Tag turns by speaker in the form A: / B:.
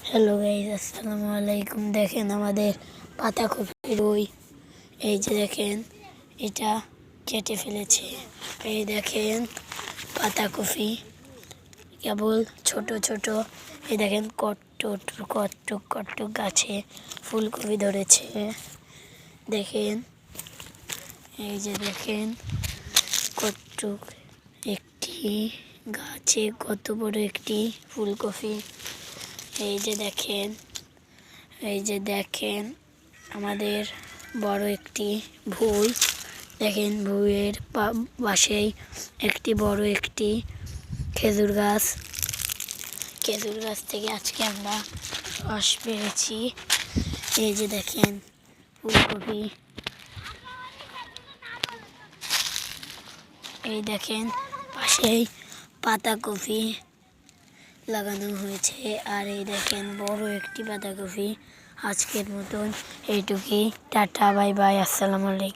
A: Hello guys, আসসালামু আলাইকুম। দেখেন আমাদের পাতাকপি রুই, এই যে দেখেন এটা কেটে ফেলেছে। এই দেখেন পাতাকপি কেবল ছোট ছোট। এই দেখেন কট্টুক কট্টুক কট্টুক গাছে ফুলকপি ধরেছে। দেখেন এই যে দেখেন কট্টুক একটি গাছে কত বড় একটি ফুলকপি। এই যে দেখেন আমাদের বড় একটি ভুঁই। দেখেন ভুঁইয়ের পাশেই একটি বড় একটি খেজুর গাছ। খেজুর গাছ থেকে আজকে আমরা রস পেয়েছি। এই যে দেখেন ফুলকপি। এই দেখেন পাশেই পাতাকপি লাগানো হয়েছে। আর এই দেখেন বড় একটি বাঁধাকপি। আজকের মতন এইটুকুই। টাটা, বাই বাই, আসসালামু আলাইকুম।